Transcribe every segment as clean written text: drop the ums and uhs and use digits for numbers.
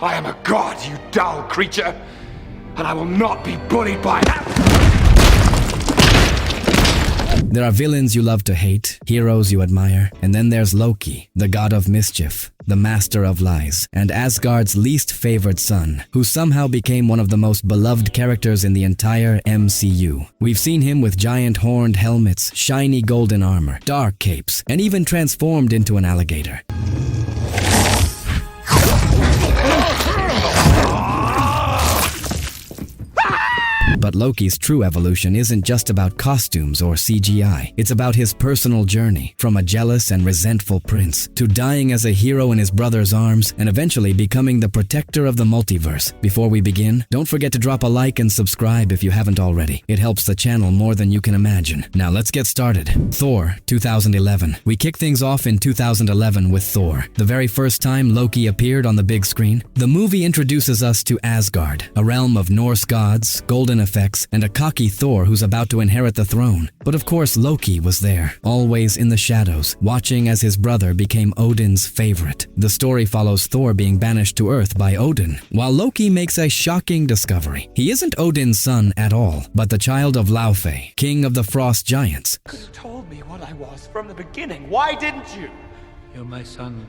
I am a god, you dull creature, and I will not be bullied by that. There are villains you love to hate, heroes you admire, and then there's Loki, the god of mischief, the master of lies, and Asgard's least favored son, who somehow became one of the most beloved characters in the entire MCU. We've seen him with giant horned helmets, shiny golden armor, dark capes, and even transformed into an alligator. But Loki's true evolution isn't just about costumes or CGI. It's about his personal journey, from a jealous and resentful prince to dying as a hero in his brother's arms and eventually becoming the protector of the multiverse. Before we begin, don't forget to drop a like and subscribe if you haven't already. It helps the channel more than you can imagine. Now let's get started. Thor, 2011. We kick things off in 2011 with Thor. The very first time Loki appeared on the big screen, the movie introduces us to Asgard, a realm of Norse gods, golden effects, and a cocky Thor who's about to inherit the throne. But of course Loki was there, always in the shadows, watching as his brother became Odin's favorite. The story follows Thor being banished to Earth by Odin, while Loki makes a shocking discovery. He isn't Odin's son at all, but the child of Laufey, king of the frost giants. You could have told me what I was from the beginning. Why didn't you? You're my son.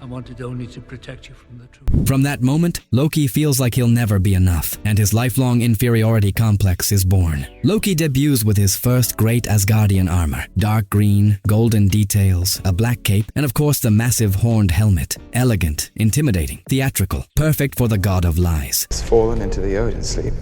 I wanted only to protect you from the truth. From that moment, Loki feels like he'll never be enough, and his lifelong inferiority complex is born. Loki debuts with his first great Asgardian armor, dark green, golden details, a black cape, and of course the massive horned helmet. Elegant, intimidating, theatrical, perfect for the god of lies. Has fallen into the Odin sleep.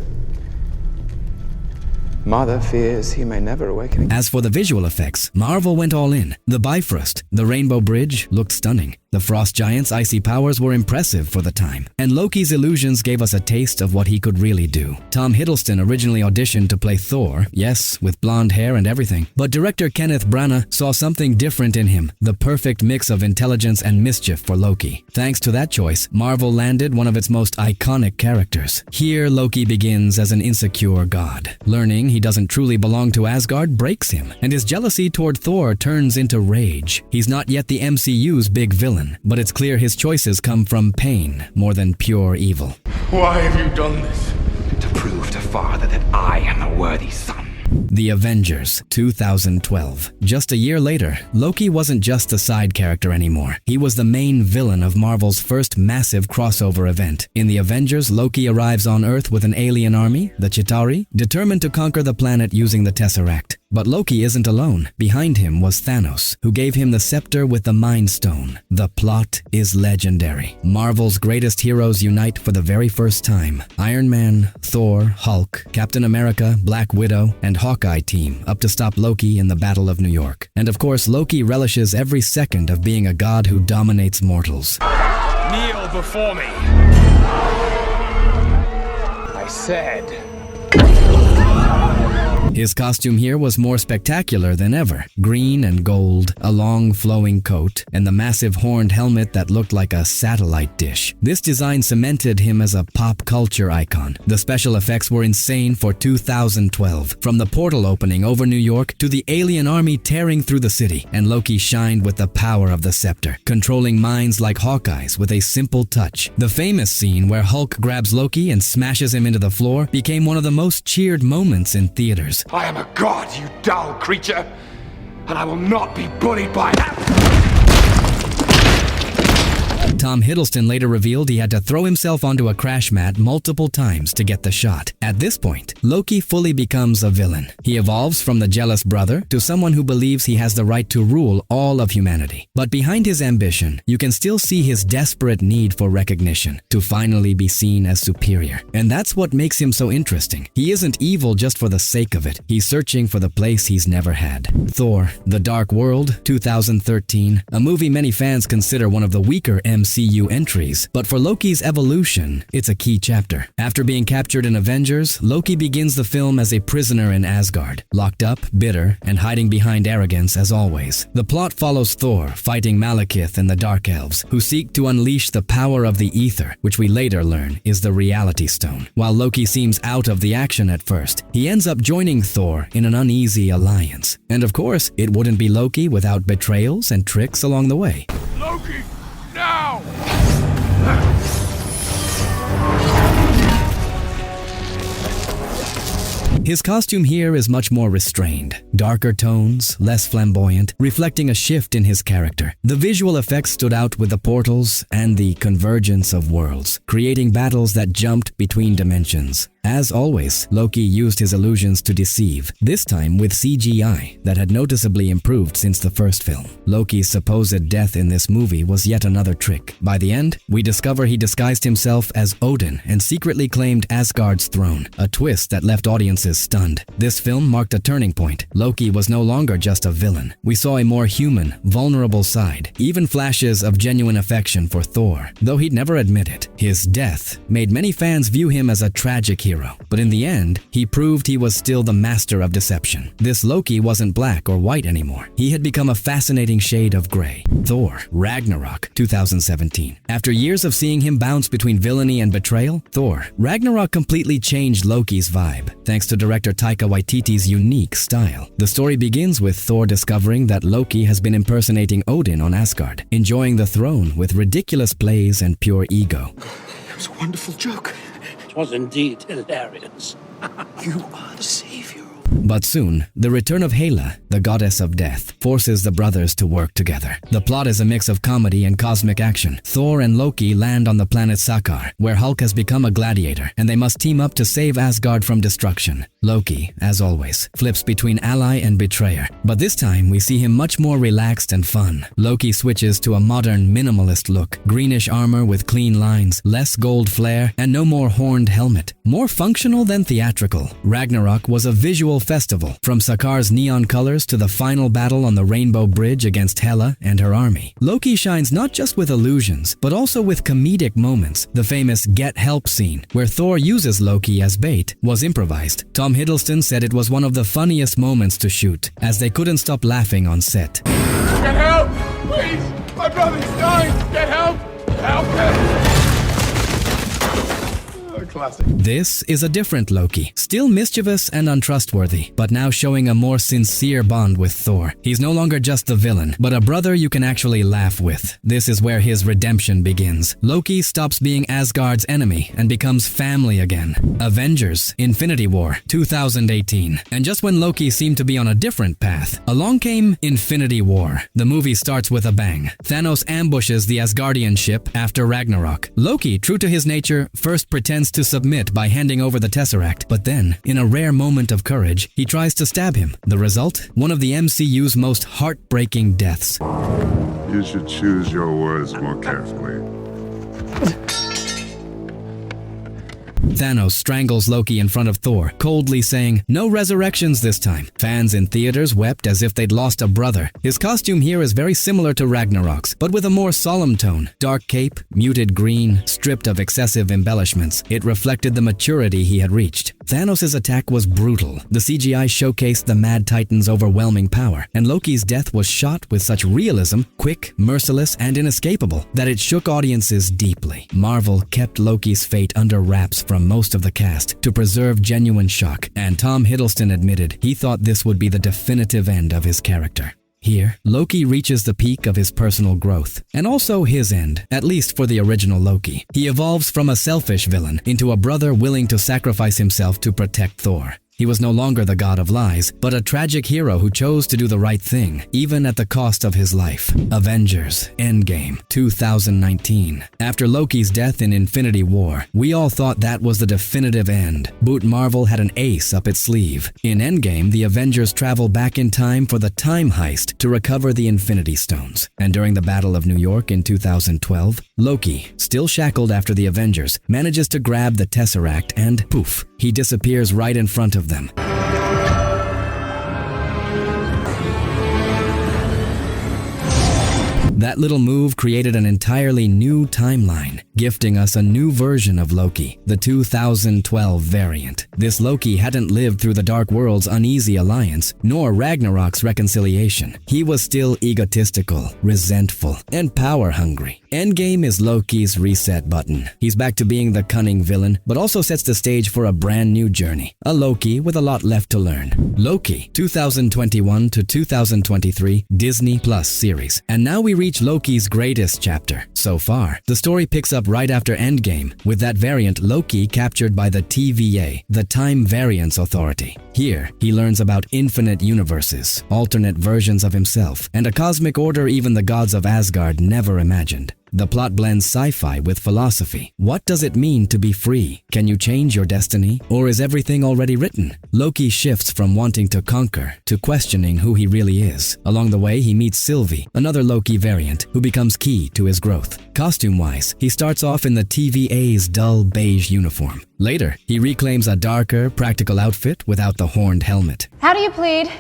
Mother fears he may never awaken again. As for the visual effects, Marvel went all in. The Bifrost, the Rainbow Bridge, looked stunning. The Frost Giant's icy powers were impressive for the time, and Loki's illusions gave us a taste of what he could really do. Tom Hiddleston originally auditioned to play Thor, yes, with blonde hair and everything, but director Kenneth Branagh saw something different in him, the perfect mix of intelligence and mischief for Loki. Thanks to that choice, Marvel landed one of its most iconic characters. Here, Loki begins as an insecure god. Learning he doesn't truly belong to Asgard breaks him, and his jealousy toward Thor turns into rage. He's not yet the MCU's big villain, but it's clear his choices come from pain more than pure evil. Why have you done this? To prove to Father that I am a worthy son. The Avengers, 2012. Just a year later, Loki wasn't just a side character anymore. He was the main villain of Marvel's first massive crossover event. In the Avengers, Loki arrives on Earth with an alien army, the Chitauri, determined to conquer the planet using the Tesseract. But Loki isn't alone. Behind him was Thanos, who gave him the scepter with the Mind Stone. The plot is legendary. Marvel's greatest heroes unite for the very first time. Iron Man, Thor, Hulk, Captain America, Black Widow, and Hawkeye team up to stop Loki in the Battle of New York. And of course, Loki relishes every second of being a god who dominates mortals. Kneel before me. I said. His costume here was more spectacular than ever. Green and gold, a long flowing coat, and the massive horned helmet that looked like a satellite dish. This design cemented him as a pop culture icon. The special effects were insane for 2012, from the portal opening over New York to the alien army tearing through the city, and Loki shined with the power of the scepter, controlling minds like Hawkeye's with a simple touch. The famous scene where Hulk grabs Loki and smashes him into the floor became one of the most cheered moments in theaters. I am a god, you dull creature, and I will not be bullied by that. Tom Hiddleston later revealed he had to throw himself onto a crash mat multiple times to get the shot. At this point, Loki fully becomes a villain. He evolves from the jealous brother to someone who believes he has the right to rule all of humanity. But behind his ambition, you can still see his desperate need for recognition, to finally be seen as superior. And that's what makes him so interesting. He isn't evil just for the sake of it. He's searching for the place he's never had. Thor, The Dark World, 2013, a movie many fans consider one of the weaker MCU entries, but for Loki's evolution, it's a key chapter. After being captured in Avengers, Loki begins the film as a prisoner in Asgard, locked up, bitter, and hiding behind arrogance as always. The plot follows Thor fighting Malekith and the Dark Elves, who seek to unleash the power of the Ether, which we later learn is the Reality Stone. While Loki seems out of the action at first, he ends up joining Thor in an uneasy alliance. And of course, it wouldn't be Loki without betrayals and tricks along the way. Loki, now! His costume here is much more restrained, darker tones, less flamboyant, reflecting a shift in his character. The visual effects stood out with the portals and the convergence of worlds, creating battles that jumped between dimensions. As always, Loki used his illusions to deceive, this time with CGI that had noticeably improved since the first film. Loki's supposed death in this movie was yet another trick. By the end, we discover he disguised himself as Odin and secretly claimed Asgard's throne, a twist that left audiences stunned. This film marked a turning point. Loki was no longer just a villain. We saw a more human, vulnerable side, even flashes of genuine affection for Thor, though he'd never admit it. His death made many fans view him as a tragic hero, but in the end, he proved he was still the master of deception. This Loki wasn't black or white anymore. He had become a fascinating shade of gray. Thor, Ragnarok, 2017. After years of seeing him bounce between villainy and betrayal, Thor, Ragnarok completely changed Loki's vibe, thanks to director Taika Waititi's unique style. The story begins with Thor discovering that Loki has been impersonating Odin on Asgard, enjoying the throne with ridiculous plays and pure ego. It was a wonderful joke. It was indeed hilarious. You are the savior. But soon, the return of Hela, the goddess of death, forces the brothers to work together. The plot is a mix of comedy and cosmic action. Thor and Loki land on the planet Sakaar, where Hulk has become a gladiator, and they must team up to save Asgard from destruction. Loki, as always, flips between ally and betrayer, but this time we see him much more relaxed and fun. Loki switches to a modern, minimalist look, greenish armor with clean lines, less gold flare, and no more horned helmet. More functional than theatrical. Ragnarok was a visual festival, from Sakaar's neon colors to the final battle on the Rainbow Bridge against Hela and her army. Loki shines not just with illusions, but also with comedic moments. The famous Get Help scene, where Thor uses Loki as bait, was improvised. Tom Hiddleston said it was one of the funniest moments to shoot, as they couldn't stop laughing on set. Get help! Please! My brother's dying! Get help! Help him! Classic. This is a different Loki, still mischievous and untrustworthy, but now showing a more sincere bond with Thor. He's no longer just the villain, but a brother you can actually laugh with. This is where his redemption begins. Loki stops being Asgard's enemy and becomes family again. Avengers, Infinity War, 2018. And just when Loki seemed to be on a different path, along came Infinity War. The movie starts with a bang. Thanos ambushes the Asgardian ship after Ragnarok. Loki, true to his nature, first pretends to submit by handing over the Tesseract, but then, in a rare moment of courage, he tries to stab him. The result? One of the MCU's most heartbreaking deaths. You should choose your words more carefully. Thanos strangles Loki in front of Thor, coldly saying, "No resurrections this time." Fans in theaters wept as if they'd lost a brother. His costume here is very similar to Ragnarok's, but with a more solemn tone. Dark cape, muted green, stripped of excessive embellishments. It reflected the maturity he had reached. Thanos' attack was brutal. The CGI showcased the Mad Titan's overwhelming power, and Loki's death was shot with such realism, quick, merciless, and inescapable, that it shook audiences deeply. Marvel kept Loki's fate under wraps from most of the cast to preserve genuine shock, and Tom Hiddleston admitted he thought this would be the definitive end of his character. Here, Loki reaches the peak of his personal growth, and also his end, at least for the original Loki. He evolves from a selfish villain into a brother willing to sacrifice himself to protect Thor. He was no longer the god of lies, but a tragic hero who chose to do the right thing, even at the cost of his life. Avengers, Endgame, 2019. After Loki's death in Infinity War, we all thought that was the definitive end. But Marvel had an ace up its sleeve. In Endgame, the Avengers travel back in time for the time heist to recover the Infinity Stones. And during the Battle of New York in 2012, Loki, still shackled after the Avengers, manages to grab the Tesseract and poof, he disappears right in front of them. That little move created an entirely new timeline, gifting us a new version of Loki, the 2012 variant. This Loki hadn't lived through the Dark World's uneasy alliance, nor Ragnarok's reconciliation. He was still egotistical, resentful, and power-hungry. Endgame is Loki's reset button. He's back to being the cunning villain, but also sets the stage for a brand new journey. A Loki with a lot left to learn. Loki, 2021 to 2023, Disney Plus series. And now we reach Loki's greatest chapter. So far, the story picks up right after Endgame, with that variant Loki captured by the TVA, the Time Variance Authority. Here, he learns about infinite universes, alternate versions of himself, and a cosmic order even the gods of Asgard never imagined. The plot blends sci-fi with philosophy. What does it mean to be free? Can you change your destiny? Or is everything already written? Loki shifts from wanting to conquer to questioning who he really is. Along the way, he meets Sylvie, another Loki variant, who becomes key to his growth. Costume-wise, he starts off in the TVA's dull beige uniform. Later, he reclaims a darker, practical outfit without the horned helmet. How do you plead?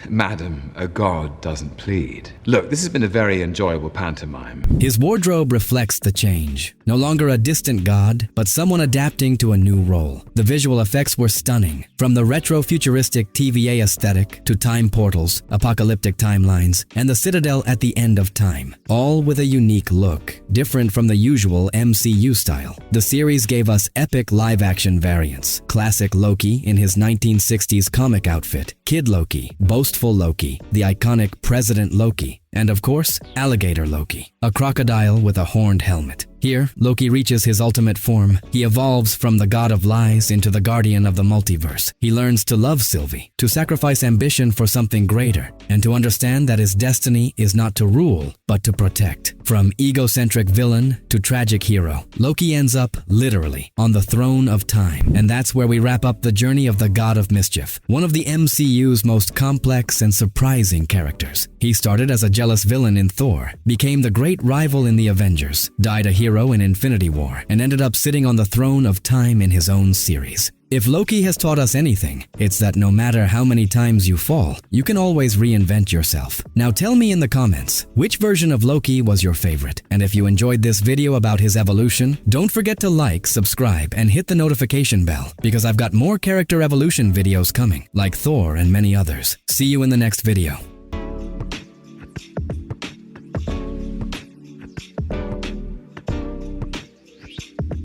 Madam, a god doesn't plead. Look, this has been a very enjoyable pantomime. His wardrobe reflects the change. No longer a distant god, but someone adapting to a new role. The visual effects were stunning. From the retro-futuristic TVA aesthetic to time portals, apocalyptic timelines, and the citadel at the end of time. All with a unique look, different from the usual MCU style. The series gave us epic live-action variants. Classic Loki in his 1960s comic outfit, Kid Loki, boastful Loki, the iconic President Loki, and of course, Alligator Loki, a crocodile with a horned helmet. Here, Loki reaches his ultimate form. He evolves from the god of lies into the guardian of the multiverse. He learns to love Sylvie, to sacrifice ambition for something greater, and to understand that his destiny is not to rule, but to protect. From egocentric villain to tragic hero, Loki ends up, literally, on the throne of time. And that's where we wrap up the journey of the god of mischief, one of the MCU's most complex and surprising characters. He started as a jealous villain in Thor, became the great rival in the Avengers, died a hero in Infinity War, and ended up sitting on the throne of time in his own series. If Loki has taught us anything, it's that no matter how many times you fall, you can always reinvent yourself. Now tell me in the comments, which version of Loki was your favorite? And if you enjoyed this video about his evolution, don't forget to like, subscribe, and hit the notification bell, because I've got more character evolution videos coming, like Thor and many others. See you in the next video.